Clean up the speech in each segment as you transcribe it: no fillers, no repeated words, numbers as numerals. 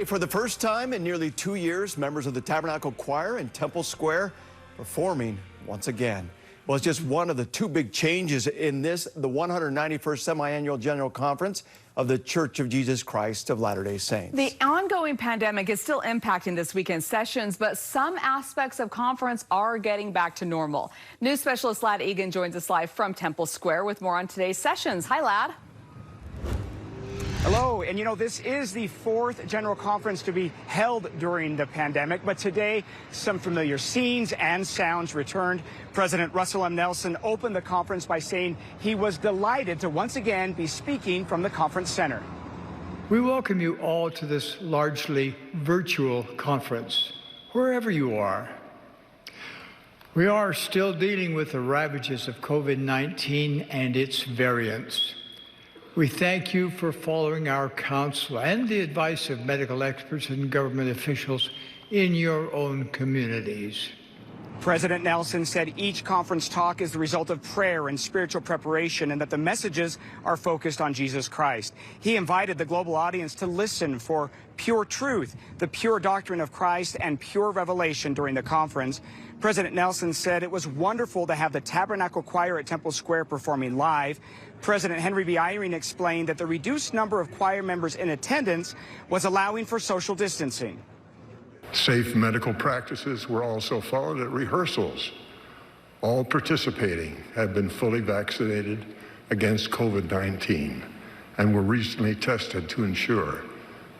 For the first time in nearly 2 years, members of the Tabernacle Choir in Temple Square performing once again. Well, it's just one of the two big changes in the 191st Semiannual General Conference of the Church of Jesus Christ of Latter-day Saints. The ongoing pandemic is still impacting this weekend's sessions, but some aspects of conference are getting back to normal. News specialist Lad Egan joins us live from Temple Square with more on today's sessions. Hi, Lad. Hello, and you know, this is the fourth general conference to be held during the pandemic, but today some familiar scenes and sounds returned. President Russell M. Nelson opened the conference by saying he was delighted to once again be speaking from the conference center. We welcome you all to this largely virtual conference, wherever you are. We are still dealing with the ravages of COVID-19 and its variants. We thank you for following our counsel and the advice of medical experts and government officials in your own communities. President Nelson said each conference talk is the result of prayer and spiritual preparation, and that the messages are focused on Jesus Christ. He invited the global audience to listen for pure truth, the pure doctrine of Christ, and pure revelation during the conference. President Nelson said it was wonderful to have the Tabernacle Choir at Temple Square performing live. President Henry B. Eyring explained that the reduced number of choir members in attendance was allowing for social distancing. Safe medical practices were also followed at rehearsals. All participating have been fully vaccinated against COVID-19 and were recently tested to ensure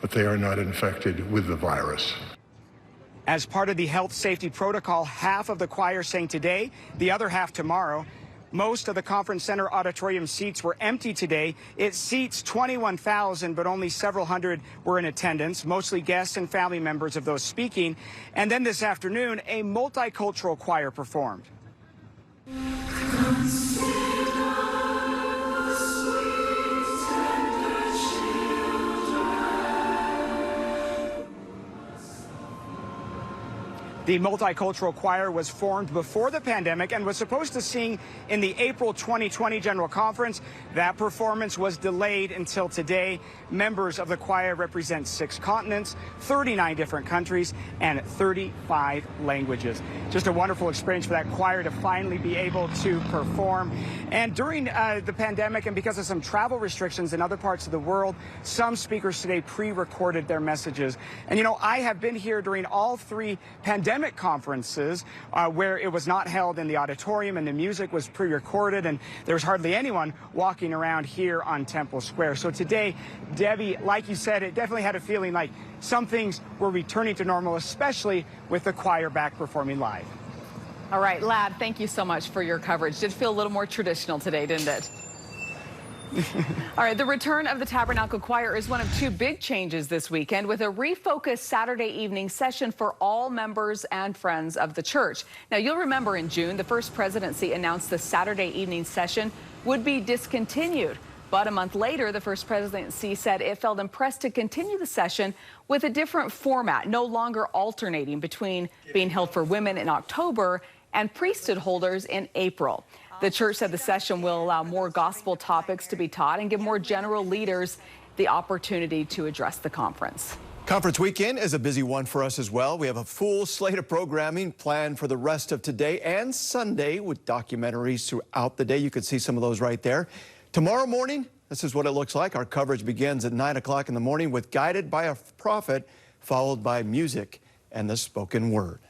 that they are not infected with the virus. As part of the health safety protocol, half of the choir sang today, the other half tomorrow. Most of the conference center auditorium seats were empty today. It seats 21,000, but only several hundred were in attendance, mostly guests and family members of those speaking. And then this afternoon, a multicultural choir performed. The multicultural choir was formed before the pandemic and was supposed to sing in the April 2020 General Conference. That performance was delayed until today. Members of the choir represent 6 continents, 39 different countries, and 35 languages. Just a wonderful experience for that choir to finally be able to perform. And during the pandemic, and because of some travel restrictions in other parts of the world, some speakers today pre-recorded their messages. And you know, I have been here during all 3 pandemic conferences where it was not held in the auditorium and the music was pre-recorded, and there was hardly anyone walking around here on Temple Square. So today, Debbie, like you said, it definitely had a feeling like some things were returning to normal, especially with the choir back performing live. All right, Lad, thank you so much for your coverage. Did feel a little more traditional today, didn't it? All right, the return of the Tabernacle Choir is one of 2 big changes this weekend, with a refocused Saturday evening session for all members and friends of the church. Now, you'll remember in June, the First Presidency announced the Saturday evening session would be discontinued. But a month later, the First Presidency said it felt impressed to continue the session with a different format, no longer alternating between being held for women in October and priesthood holders in April. The church said the session will allow more gospel topics to be taught and give more general leaders the opportunity to address the conference. Conference weekend is a busy one for us as well. We have a full slate of programming planned for the rest of today and Sunday with documentaries throughout the day. You can see some of those right there. Tomorrow morning, this is what it looks like. Our coverage begins at 9 o'clock in the morning with Guided by a Prophet, followed by music and the spoken word.